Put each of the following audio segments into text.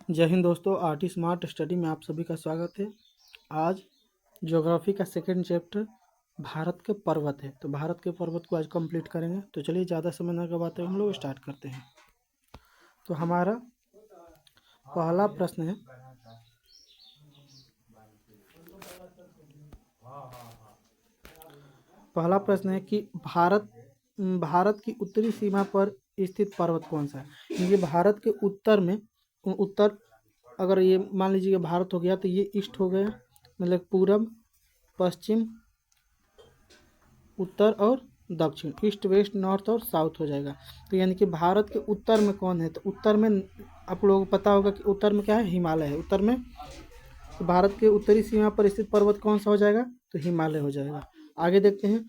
जय हिंद दोस्तों, art smart study में आप सभी का स्वागत है। आज ज्योग्राफी का सेकंड चैप्टर भारत के पर्वत है, तो भारत के पर्वत को आज कंप्लीट करेंगे। तो चलिए ज़्यादा समय न गवाते हुए हम लोग स्टार्ट करते हैं। तो हमारा पहला प्रश्न है, कि भारत की उत्तरी सीमा पर स्थित पर्वत कौन सा है। ये भारत के उत्तर में, उत्तर अगर ये मान लीजिए भारत हो गया तो ये ईस्ट हो गया, मतलब पूरब, पश्चिम, उत्तर और दक्षिण, ईस्ट वेस्ट नॉर्थ और साउथ हो जाएगा। तो यानी कि भारत के उत्तर में कौन है, तो उत्तर में आप लोगों को पता होगा कि उत्तर में क्या है, हिमालय है। उत्तर में तो भारत के उत्तरी सीमा पर स्थित पर्वत कौन सा हो जाएगा, तो हिमालय हो जाएगा। आगे देखते हैं,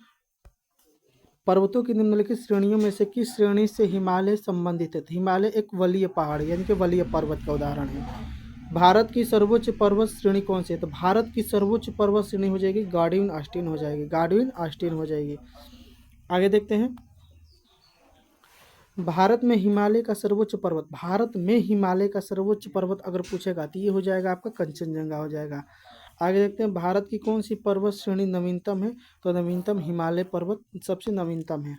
पर्वतों की निम्नलिखित श्रेणियों में से किस श्रेणी से हिमालय संबंधित है। तो हिमालय एक वलीय पहाड़ यानी कि वलीय पर्वत का उदाहरण है। भारत की सर्वोच्च पर्वत श्रेणी कौन सी है, तो भारत की सर्वोच्च पर्वत श्रेणी हो जाएगी गाडविन आस्टीन हो जाएगी, गाडविन आस्टीन हो जाएगी। आगे देखते हैं, भारत में हिमालय का सर्वोच्च पर्वत, भारत में हिमालय का सर्वोच्च पर्वत अगर पूछेगा तो ये हो जाएगा आपका कंचनजंगा हो जाएगा। आगे देखते हैं, भारत की कौन सी पर्वत श्रेणी नवीनतम है, तो नवीनतम हिमालय पर्वत सबसे नवीनतम है।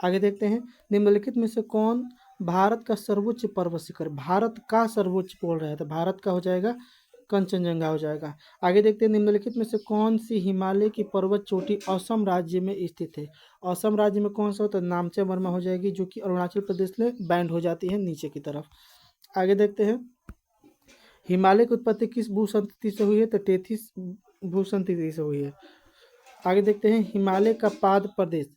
आगे देखते हैं, निम्नलिखित में से कौन भारत का सर्वोच्च पर्वत शिखर, भारत का सर्वोच्च बोल रहा है तो भारत का हो जाएगा कंचनजंगा हो जाएगा। आगे देखते हैं, निम्नलिखित में से कौन सी हिमालय की पर्वत चोटी असम राज्य में स्थित है। असम राज्य में कौन सा हो, तो नामचे वर्मा हो जाएगी, जो कि अरुणाचल प्रदेश में बैंड हो जाती है नीचे की तरफ। आगे देखते हैं, हिमालय की उत्पत्ति किस भूसंतति से हुई है, तो टेथिस भूसंतति से हुई है। आगे देखते हैं, हिमालय का पाद प्रदेश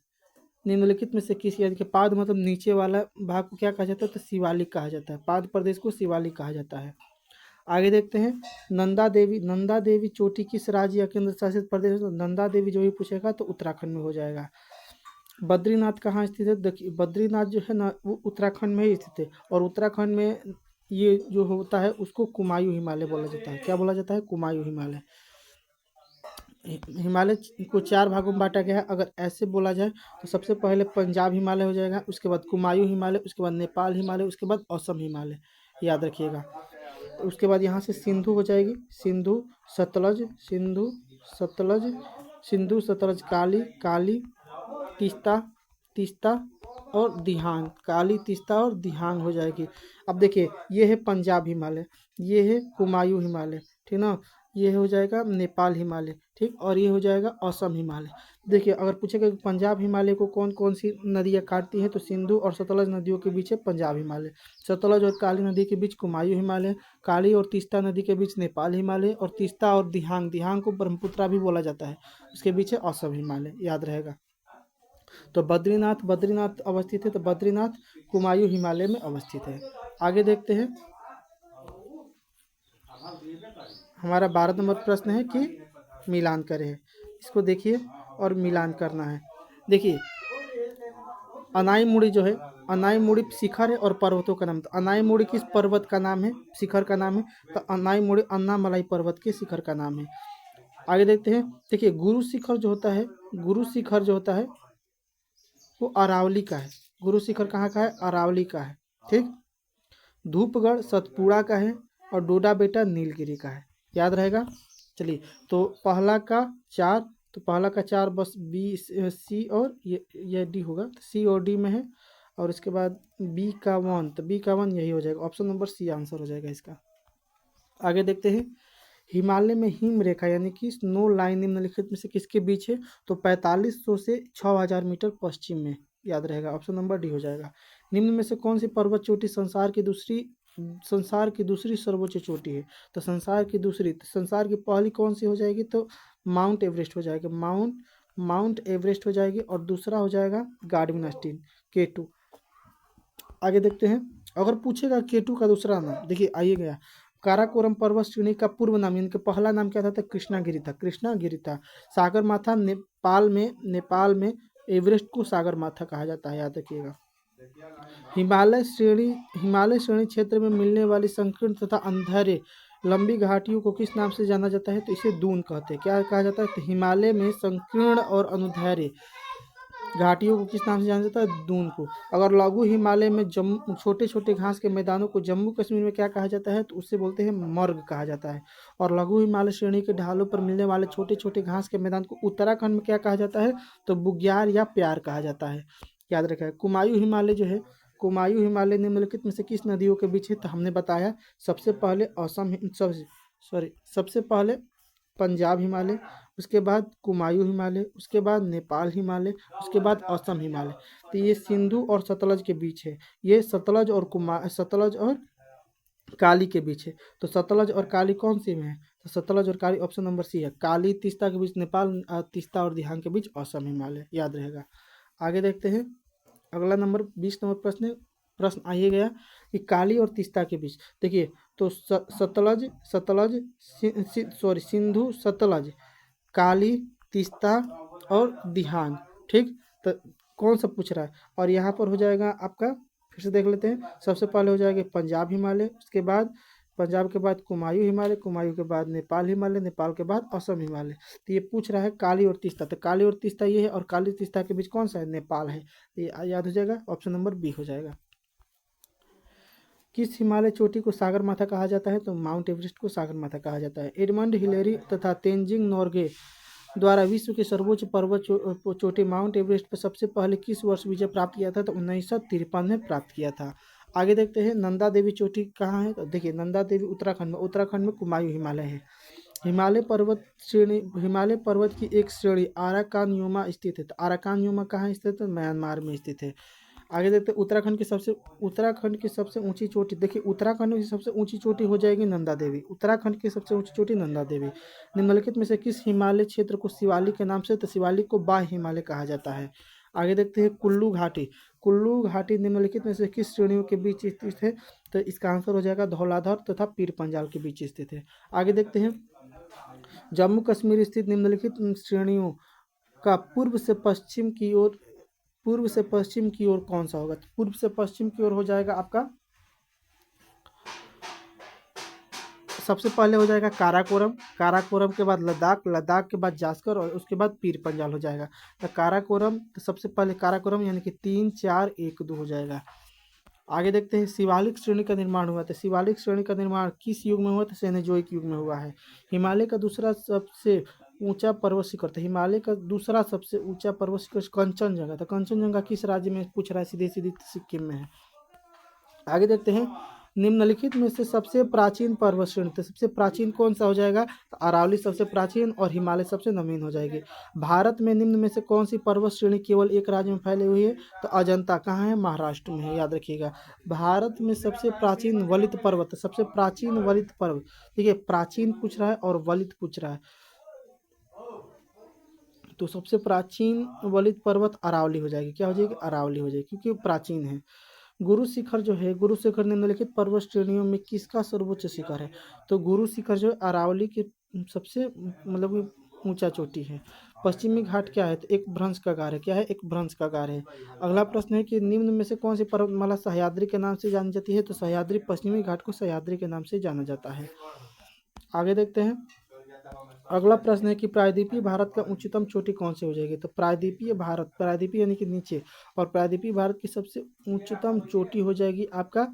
निम्नलिखित में से किस, यानी कि पाद मतलब नीचे वाला भाग को क्या कहा जाता है, तो शिवालिक कहा जाता है, पाद प्रदेश को शिवालिक कहा जाता है। आगे देखते हैं, नंदा देवी चोटी किस राज्य या केंद्र शासित प्रदेश, तो नंदा देवी जो भी पूछेगा तो उत्तराखंड में हो जाएगा। बद्रीनाथ कहाँ स्थित है, देखिए बद्रीनाथ जो है ना वो उत्तराखंड में ही स्थित है, और उत्तराखंड में ये जो होता है उसको कुमायूं हिमालय बोला जाता है। क्या बोला जाता है, कुमायूं हिमालय। हिमालय को 4 भागों में बांटा गया है। अगर ऐसे बोला जाए तो सबसे पहले पंजाब हिमालय हो जाएगा, उसके बाद कुमायूं हिमालय, उसके बाद नेपाल हिमालय, उसके बाद असम हिमालय, याद रखिएगा। तो उसके बाद यहाँ से सिंधु हो जाएगी, सिंधु सतलज, सिंधु सतलज, काली, तीस्ता, तीस्ता और दिहांग, काली, तीस्ता और दिहांग हो जाएगी। अब देखिए, ये है पंजाब हिमालय, ये है कुमायूं हिमालय, ठीक ना, ये हो जाएगा नेपाल हिमालय, ठीक, और ये हो जाएगा असम हिमालय। देखिए अगर पूछेगा कि पंजाब हिमालय को कौन कौन सी नदियाँ काटती हैं, तो सिंधु और सतलज नदियों के बीच है पंजाब हिमालय, सतलज और काली नदी के बीच कुमायूं हिमालय, काली और तीस्ता नदी के बीच नेपाल हिमालय, और तीस्ता और दिहांग को ब्रह्मपुत्रा भी बोला जाता है, उसके बीच है असम हिमालय, याद रहेगा। तो बद्रीनाथ अवस्थित है, तो बद्रीनाथ कुमायूं हिमालय में अवस्थित है। आगे देखते हैं, हमारा 12 नंबर प्रश्न है कि मिलान करें, इसको देखिए और मिलान करना है। देखिए अनाईमुड़ी जो है, अनाईमुड़ी शिखर है और पर्वतों का नाम, तो अनाईमुड़ी किस पर्वत का नाम है, शिखर का नाम है, तो अनाईमुड़ी अन्नामलाई पर्वत के शिखर का नाम है। आगे देखते हैं, देखिए गुरु शिखर जो होता है वो अरावली का है, गुरु शिखर कहाँ का है, अरावली का है, ठीक। धूपगढ़ सतपुड़ा का है, और डोडा बेटा नीलगिरी का है, याद रहेगा। चलिए, तो पहला का 4, तो पहला का 4 बस बी सी और ये डी होगा, तो सी और डी में है, और इसके बाद बी का 1, तो बी का 1 यही हो जाएगा, ऑप्शन नंबर सी आंसर हो जाएगा इसका। आगे देखते हैं, हिमालय में हिम रेखा यानी कि स्नो लाइन निम्नलिखित में से किसके बीच है, तो 4500 से 6000 मीटर पश्चिम में, याद रहेगा, ऑप्शन नंबर डी हो जाएगा। निम्न में से कौन सी पर्वत चोटी संसार की दूसरी सर्वोच्च चोटी है, तो संसार की पहली कौन सी हो जाएगी, तो माउंट एवरेस्ट हो जाएगा, माउंट एवरेस्ट हो जाएगी, और दूसरा हो जाएगा गार्डविन आस्टीन, K2। आगे देखते हैं, अगर पूछेगा K2 का दूसरा नाम, देखिए आइए गया, काराकोरम पर्वत श्रेणी का पूर्व नाम यानी कि पहला नाम क्या था, तो कृष्णागिरी था। सागरमाथा नेपाल में एवरेस्ट को सागरमाथा कहा जाता है, याद रखिएगा। हिमालय श्रेणी क्षेत्र में मिलने वाली संकीर्ण तथा अंधेरे लंबी घाटियों को किस नाम से जाना जाता है, तो इसे दून कहते हैं। क्या कहा जाता है, तो हिमालय में संकीर्ण और अनुदैर्घ्य घाटियों को किस नाम से जाना जाता है? दून को। अगर लघु हिमालय में जम्मू छोटे छोटे घास के मैदानों को जम्मू कश्मीर में क्या कहा जाता है? तो उससे बोलते हैं मर्ग कहा जाता है। और लघु हिमालय श्रेणी के ढालों पर मिलने वाले छोटे छोटे घास के मैदान को उत्तराखंड में क्या कहा जाता है? तो बुग्याल या प्यार कहा जाता है। याद रखा है। कुमायूं हिमालय जो है, कुमायूं हिमालय निम्नलिखित में से किस नदियों के बीच है? तो हमने बताया सबसे पहले सबसे पहले पंजाब हिमालय, उसके बाद कुमायूं हिमालय, उसके बाद नेपाल हिमालय, उसके बाद असम हिमालय। तो ये सिंधु और सतलज के बीच है। ये सतलज और काली के बीच है। तो सतलज और काली कौन सी में है? तो सतलज और काली ऑप्शन नंबर सी है। काली तीस्ता के बीच नेपाल, तीस्ता और दिहांग के बीच असम हिमालय। याद रहेगा। आगे देखते हैं। अगला नंबर 20 नंबर प्रश्न आइए गया कि काली और तीस्ता के बीच देखिए। तो सतलज सतलज सिंधु सतलज काली तीस्ता और दिहांग। ठीक। तो कौन सा पूछ रहा है? और यहाँ पर हो जाएगा आपका, फिर से देख लेते हैं। सबसे पहले हो जाएगा पंजाब हिमालय, उसके बाद पंजाब के बाद कुमायूं हिमालय, कुमायूं के बाद नेपाल हिमालय, नेपाल के बाद असम हिमालय। तो ये पूछ रहा है काली और तीस्ता। तो काली और तीस्ता ये है, और काली तीस्ता के बीच कौन सा है? नेपाल है। तो ये याद हो जाएगा। ऑप्शन नंबर बी हो जाएगा। किस हिमालय चोटी को सागरमाथा कहा जाता है? तो माउंट एवरेस्ट को सागरमाथा कहा जाता है। एडमंड हिलेरी तथा तेंजिंग नोर्गे द्वारा विश्व के सर्वोच्च पर्वत चोटी माउंट एवरेस्ट पर सबसे पहले किस वर्ष विजय प्राप्त किया था? तो 1953 में प्राप्त किया था। आगे देखते हैं। नंदा देवी चोटी कहाँ है? तो देखिए, नंदा देवी उत्तराखंड में, उत्तराखंड में कुमायूं हिमालय है। हिमालय पर्वत की एक श्रेणी आराकानयुमा स्थित है। तो आराकानयुमा कहाँ स्थित है? म्यांमार में स्थित है। आगे देखते हैं। उत्तराखंड की सबसे ऊंची चोटी देखिए, उत्तराखंड की सबसे ऊंची चोटी हो जाएगी नंदा देवी। उत्तराखंड की सबसे ऊंची चोटी नंदा देवी। निम्नलिखित में से किस हिमालय क्षेत्र को शिवालिक के नाम से? तो शिवालिक को बाह्य हिमालय कहा जाता है। आगे देखते हैं। कुल्लू घाटी, कुल्लू घाटी निम्नलिखित में से किस श्रेणियों के बीच स्थित है? तो इसका आंसर हो जाएगा धौलाधर तथा पीर पंजाल के बीच स्थित है। आगे देखते हैं। जम्मू कश्मीर स्थित निम्नलिखित श्रेणियों का पूर्व से पश्चिम की ओर कौन सा होगा? तो पूर्व से पश्चिम की ओर हो जाएगा आपका, सबसे पहले हो जाएगा काराकोरम, काराकोरम के बाद लद्दाख, लद्दाख के बाद जास्कर, और उसके बाद पीर पंजाल हो जाएगा। तो काराकोरम, तो सबसे पहले काराकोरम यानी कि 3 4 1 2 हो जाएगा। आगे देखते हैं। शिवालिक श्रेणी का निर्माण हुआ। तो शिवालिक श्रेणी का निर्माण किस युग में हुआ? तो सेनेजोइक युग में हुआ है। हिमालय का दूसरा सबसे ऊंचा पर्वत शिखर, तो हिमालय का दूसरा सबसे ऊंचा पर्वत शिखर कंचनजंगा। तो कंचनजंगा किस राज्य में पूछ रहा है? सीधे सीधे सिक्किम में है। आगे देखते हैं। निम्नलिखित में से सबसे प्राचीन पर्वत श्रेणी, तो सबसे प्राचीन कौन सा हो जाएगा? तो अरावली सबसे प्राचीन और हिमालय सबसे नवीन हो जाएगी। भारत में निम्न में से कौन सी पर्वत श्रेणी केवल एक राज्य में फैली हुई है? तो अजंता कहाँ है? महाराष्ट्र में है। याद रखिएगा। भारत में सबसे प्राचीन वलित पर्वत, सबसे प्राचीन वलित पर्वत, देखिए प्राचीन पूछ रहा है और वलित पूछ रहा है, तो सबसे प्राचीन वलित पर्वत अरावली हो जाएगी। क्या हो जाएगी? अरावली हो जाएगी, क्योंकि वो प्राचीन है। गुरु शिखर जो है, गुरु शिखर निम्नलिखित पर्वत श्रेणियों में किसका सर्वोच्च शिखर है? तो गुरु शिखर जो है अरावली के सबसे मतलब कि ऊंचा चोटी है। पश्चिमी घाट क्या है? तो एक भ्रंश का गार है। क्या है? एक भ्रंश का गार है। अगला प्रश्न है कि निम्न में से कौन सी पर्वतमाला सह्याद्री के नाम से जानी जाती है? तो सह्याद्री, पश्चिमी घाट को सह्याद्री के नाम से जाना जाता है। आगे देखते हैं। अगला प्रश्न है कि प्रायद्वीपीय भारत का उच्चतम चोटी कौन सी हो जाएगी? तो प्रायद्वीपीय भारत, प्रायद्वीपीय यानी कि नीचे, और प्रायद्वीपीय भारत की सबसे उच्चतम चोटी हो जाएगी आपका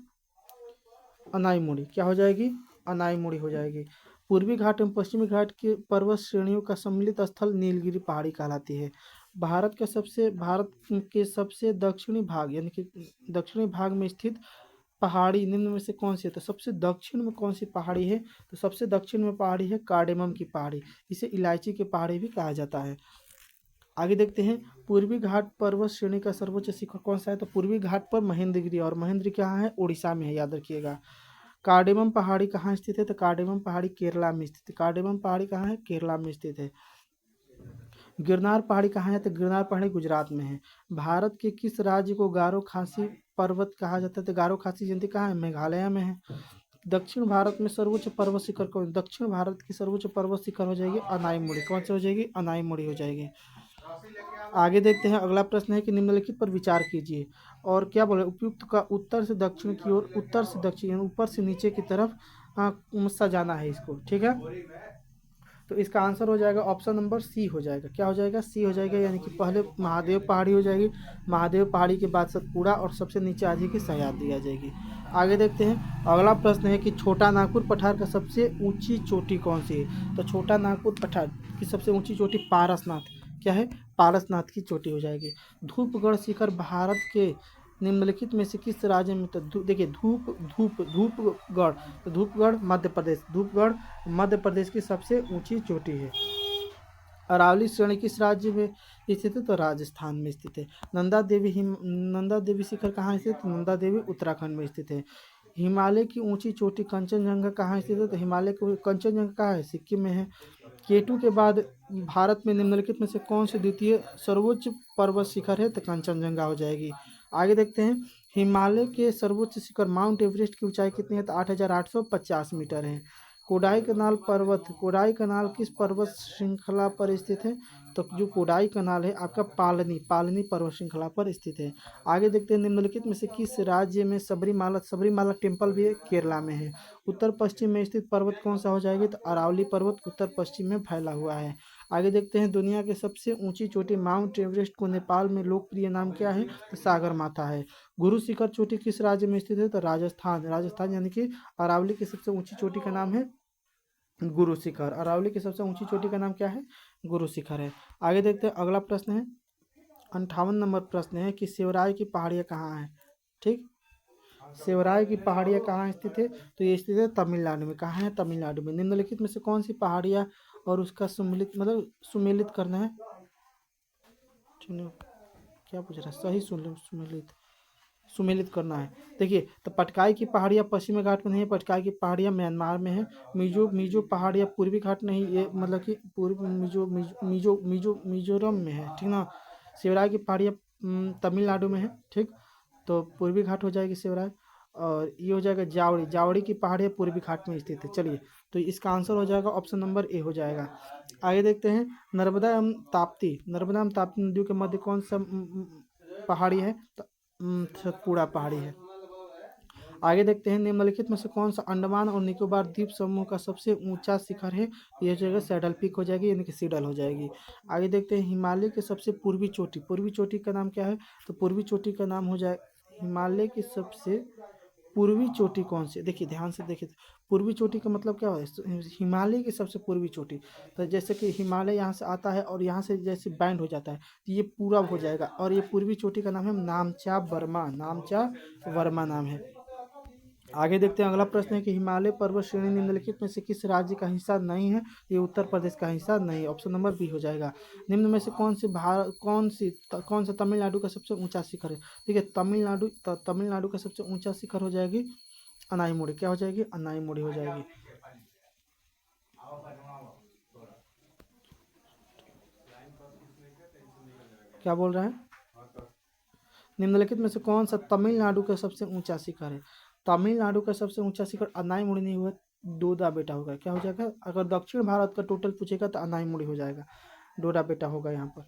अनाईमुड़ी। क्या हो जाएगी? अनाईमुड़ी हो जाएगी। पूर्वी घाट एवं पश्चिमी घाट के पर्वत श्रेणियों का सम्मिलित स्थल नीलगिरी पहाड़ी कहलाती है। भारत के सबसे दक्षिणी भाग यानी कि दक्षिणी भाग में स्थित पहाड़ी निम्न में से कौन सी है? तो सबसे दक्षिण में कौन सी पहाड़ी है? तो सबसे दक्षिण में पहाड़ी है कार्डेमम की पहाड़ी। इसे इलायची की पहाड़ी भी कहा जाता है। आगे देखते हैं। पूर्वी घाट पर्वत श्रेणी का सर्वोच्च शिखर कौन सा है? तो पूर्वी घाट पर महेंद्रगिरी, और महेंद्रगिरी कहाँ है? उड़ीसा में है। याद रखिएगा। कार्डेमम पहाड़ी कहाँ स्थित है? तो कार्डेमम पहाड़ी केरला में स्थित है। कार्डेमम पहाड़ी कहाँ है? केरला में स्थित है। गिरनार पहाड़ी कहाँ है? तो गिरनार पहाड़ी गुजरात में है। भारत के किस राज्य को गारो खासी पर्वत कहा जाता है? तो गारो खासी जयंती कहाँ है? मेघालय में है। दक्षिण भारत में सर्वोच्च पर्वत शिखर कौन? दक्षिण भारत की सर्वोच्च पर्वत शिखर हो जाएगी अनाईमुड़ी। कौन सी हो जाएगी? अनाईमुड़ी हो जाएगी। आगे देखते हैं। अगला प्रश्न है कि निम्नलिखित पर विचार कीजिए, और क्या बोले? उपयुक्त का उत्तर से दक्षिण की ओर, उत्तर से दक्षिण, ऊपर से नीचे की तरफ सजाना है इसको। ठीक है। तो इसका आंसर हो जाएगा ऑप्शन नंबर सी हो जाएगा। क्या हो जाएगा? सी हो जाएगा, यानी कि पहले महादेव पहाड़ी हो जाएगी, महादेव पहाड़ी के बाद सतपुड़ा और सबसे नीचे आ जाएगी सह्याद्री आ जाएगी। आगे देखते हैं, अगला प्रश्न है कि छोटा नागपुर पठार का सबसे ऊंची चोटी कौन सी है? तो छोटा नागपुर पठार की सबसे ऊंची चोटी पारसनाथ, क्या है? पारसनाथ की चोटी हो जाएगी। धूपगढ़ शिखर भारत के निम्नलिखित में से किस राज्य में? तो देखिए, धूपगढ़, तो धूपगढ़ मध्य प्रदेश, धूपगढ़ मध्य प्रदेश की सबसे ऊंची चोटी है। अरावली श्रेणी किस राज्य में स्थित है? तो राजस्थान में स्थित है। नंदा देवी शिखर कहाँ स्थित है? नंदा देवी उत्तराखंड में स्थित है। हिमालय की ऊंची चोटी कंचनजंगा कहाँ स्थित है? तो हिमालय की कंचनजंगा कहाँ है? सिक्किम में है। केटू के बाद भारत में निम्नलिखित में से कौन सी द्वितीय सर्वोच्च पर्वत शिखर है? तो कंचनजंगा हो जाएगी। आगे देखते हैं, हिमालय के सर्वोच्च शिखर माउंट एवरेस्ट की ऊंचाई कितनी है? तो 8,850 मीटर है। कोडाई कनाल किस पर्वत श्रृंखला पर स्थित है? तो जो कोडाई कनाल है आपका पालनी पर्वत श्रृंखला पर स्थित है। आगे देखते हैं, निम्नलिखित में से किस राज्य में सबरीमाला टेम्पल भी केरला में है। उत्तर पश्चिम में स्थित पर्वत कौन सा हो जाएगी? तो अरावली पर्वत उत्तर पश्चिम में फैला हुआ है। आगे देखते हैं, दुनिया की सबसे ऊंची चोटी माउंट एवरेस्ट को नेपाल में लोकप्रिय नाम क्या है? तो सागर माथा है। गुरु शिखर चोटी किस राज्य में स्थित है? तो राजस्थान यानी कि अरावली की सबसे ऊंची चोटी का नाम है गुरु शिखर। अरावली की सबसे ऊंची चोटी का नाम क्या है? गुरु शिखर है। आगे देखते हैं, अगला प्रश्न है 58 नंबर प्रश्न है कि शिवराय की पहाड़ियाँ कहाँ हैं? ठीक, शिवराय की पहाड़ियाँ कहाँ स्थित है? तो ये स्थित है तमिलनाडु में। कहाँ है? तमिलनाडु में। निम्नलिखित में से कौन सी पहाड़ियाँ और उसका सुमेलित करना है, चुनो। क्या पूछ रहा है? सही सुन लो, सुमेलित करना है। देखिए, तो पटकाई की पहाड़ियाँ पश्चिमी घाट में नहीं है, पटकाई की पहाड़ियाँ म्यांमार में है। मिजो पहाड़ियाँ पूर्वी घाट नहीं, ये मतलब कि पूर्व मिजोरम में है, ठीक ना। शिवराय की पहाड़ियाँ तमिलनाडु में है, ठीक। तो पूर्वी घाट हो जाएगी शिवराय, और ये हो जाएगा जावड़ी की पहाड़ियाँ पूर्वी घाट में स्थित है। चलिए, तो इसका आंसर हो जाएगा ऑप्शन नंबर ए हो जाएगा। आगे देखते हैं, नर्मदा एवं ताप्ती नदियों के मध्य कौन सा पहाड़ी है? तो सतपुड़ा पहाड़ी है। आगे देखते हैं, निम्नलिखित में से कौन सा अंडमान और निकोबार द्वीप समूह का सबसे ऊंचा शिखर है? ये जगह सैडल पीक हो जाएगी, यानी कि सीडल हो जाएगी। आगे देखते हैं, हिमालय के सबसे पूर्वी चोटी का नाम क्या है? तो पूर्वी चोटी का नाम हो जाए, हिमालय की सबसे पूर्वी चोटी कौन सी? देखिए, ध्यान से देखिए, पूर्वी चोटी का मतलब क्या है? हिमालय की सबसे पूर्वी चोटी। तो जैसे कि हिमालय यहाँ से आता है और यहाँ से जैसे बैंड हो जाता है, तो ये पूरब हो जाएगा, और ये पूर्वी चोटी का नाम है नामचा वर्मा नाम है। आगे देखते हैं, अगला प्रश्न है कि हिमालय पर्वत श्रेणी निम्नलिखित में से किस राज्य का हिस्सा नहीं है? ये उत्तर प्रदेश का हिस्सा नहीं है, ऑप्शन नंबर बी हो जाएगा। निम्न में से कौन सा तमिलनाडु का सबसे ऊंचा शिखर है? ठीक है, तमिलनाडु का सबसे ऊंचा शिखर हो जाएगी अनाईमुड़ी। क्या हो जाएगी? अनाईमुड़ी हो जाएगी। क्या बोल रहा है? निम्नलिखित में से कौन सा तमिलनाडु का सबसे ऊंचा शिखर है? तमिलनाडु का सबसे ऊंचा शिखर अनाईमुड़ी नहीं हुआ, डोडा बेटा होगा। क्या हो जाएगा? अगर दक्षिण भारत का टोटल पूछेगा तो अनाईमुड़ी हो जाएगा, डोडा बेटा होगा यहाँ पर।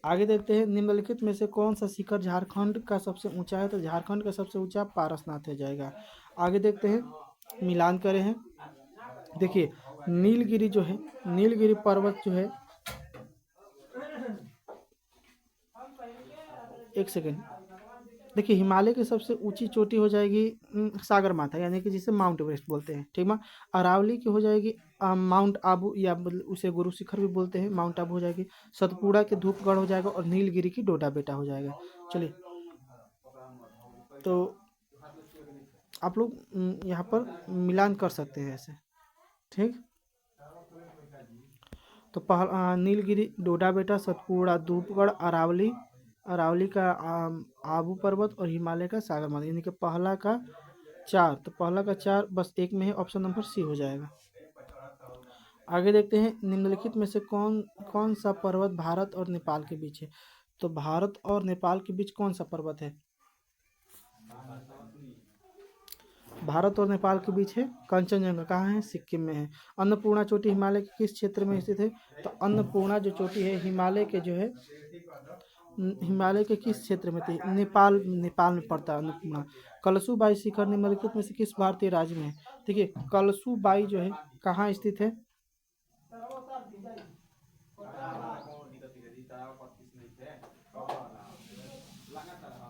आगे देखते हैं, निम्नलिखित में से कौन सा शिखर झारखंड का सबसे ऊंचा है? तो झारखंड का सबसे ऊंचा पारसनाथ हो जाएगा। आगे देखते हैं, मिलान करें हैं। देखिए, नीलगिरी पर्वत जो है, एक सेकेंड। देखिए, हिमालय की सबसे ऊंची चोटी हो जाएगी सागर माथा, यानी कि जिसे माउंट एवरेस्ट बोलते हैं, ठीक है। अरावली की हो जाएगी माउंट आबू, या उसे गुरु शिखर भी बोलते हैं, माउंट आबू हो जाएगी। सतपुड़ा के धूपगढ़ हो जाएगा, और नीलगिरी की डोडा बेटा हो जाएगा। चलिए, तो आप लोग यहाँ पर मिलान कर सकते हैं ऐसे, ठीक। तो नीलगिरी, डोडा बेटा, सतपुड़ा, धूपगढ़, अरावली का आबू पर्वत, और हिमालय का सागर माथा, यानी कि पहला का 4। तो पहला का 4 बस एक में है, ऑप्शन नंबर सी हो जाएगा। आगे देखते हैं, निम्नलिखित में से कौन कौन सा पर्वत भारत और नेपाल के बीच है? तो भारत और नेपाल के बीच कौन सा पर्वत है? भारत और नेपाल के बीच है कंचनजंगा। कहाँ है? सिक्किम में है। अन्नपूर्णा चोटी हिमालय के किस क्षेत्र में स्थित है? तो अन्नपूर्णा जो चोटी है हिमालय के जो है, हिमालय के किस क्षेत्र में थी? नेपाल में पड़ता है अन्नपूर्णा। कलसुबाई शिखर निम्नलिखित में से किस भारतीय राज्य में है? देखिए, कलसुबाई जो है कहाँ स्थित है?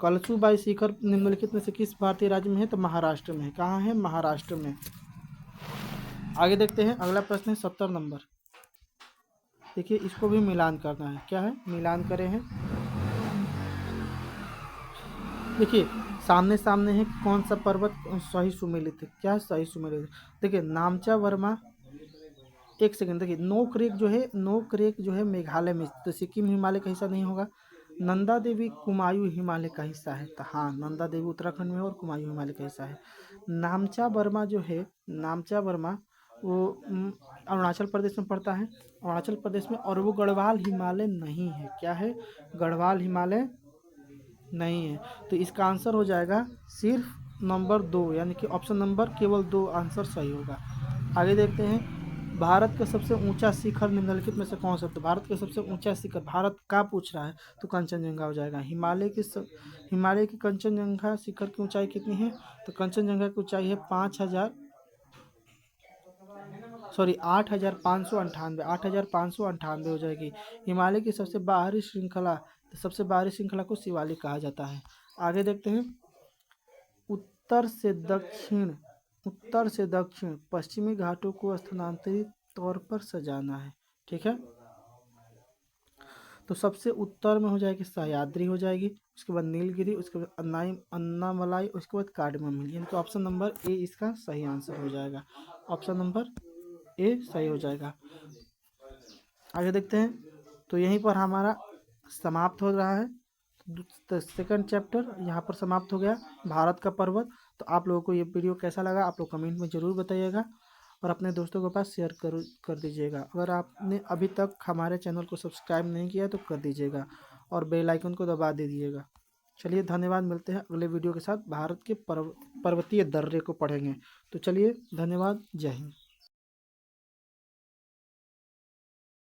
कलसुबाई शिखर निम्नलिखित में से किस भारतीय राज्य में है? तो महाराष्ट्र में है। कहाँ है? महाराष्ट्र में। आगे देखते हैं, अगला प्रश्न है 70 नंबर। देखिए इसको भी मिलान करना है। क्या है? मिलान करे हैं। देखिए सामने सामने है, कौन सा पर्वत सही सुमेलित है? क्या है? सही सुमेलित है। देखिए नामचा वर्मा, एक सेकंड, देखिए नोकरेक जो है, नोकरेक जो है मेघालय में, तो सिक्किम हिमालय का हिस्सा नहीं होगा। नंदा देवी कुमायूं हिमालय का हिस्सा है, तो हाँ नंदा देवी उत्तराखंड में है और कुमायूं हिमालय का हिस्सा है। नामचा वर्मा जो है, नामचा वर्मा वो अरुणाचल प्रदेश में पड़ता है, अरुणाचल प्रदेश में, और वो गढ़वाल हिमालय नहीं है। क्या है? गढ़वाल हिमालय नहीं है। तो इसका आंसर हो जाएगा सिर्फ नंबर 2, यानी कि ऑप्शन नंबर केवल 2 आंसर सही होगा। आगे देखते हैं, भारत का सबसे ऊंचा शिखर निम्नलिखित में से कौन सा? तो भारत का सबसे ऊंचा शिखर भारत का पूछ रहा है, तो कंचनजंगा हो जाएगा। हिमालय की कंचनजंगा शिखर की ऊंचाई कितनी है? तो कंचनजंगा की ऊंचाई है 8,598, 8,598 हो जाएगी। हिमालय की सबसे बाहरी श्रृंखला, तो सबसे बाहरी श्रृंखला को शिवालिक कहा जाता है। आगे देखते हैं, उत्तर से दक्षिण, उत्तर से दक्षिण पश्चिमी घाटों को स्थानांतरित तौर पर सजाना है। ठीक है, तो सबसे उत्तर में हो जाएगी सह्याद्री हो जाएगी, उसके बाद नीलगिरी, उसके बाद अन्नामलाई, उसके बाद कार्डमम हिल, यानी कि ऑप्शन नंबर ए इसका सही आंसर हो जाएगा। ऑप्शन नंबर ए सही हो जाएगा। आगे देखते हैं, तो यहीं पर हमारा समाप्त हो रहा है। तो सेकंड चैप्टर यहाँ पर समाप्त हो गया, भारत का पर्वत। तो आप लोगों को ये वीडियो कैसा लगा आप लोग कमेंट में ज़रूर बताइएगा, और अपने दोस्तों के पास शेयर कर दीजिएगा। अगर आपने अभी तक हमारे चैनल को सब्सक्राइब नहीं किया तो कर दीजिएगा, और बेल आइकन को दबा दे दीजिएगा। चलिए धन्यवाद, मिलते हैं अगले वीडियो के साथ। भारत के पर्वतीय दर्रे को पढ़ेंगे। तो चलिए धन्यवाद, जय हिंद।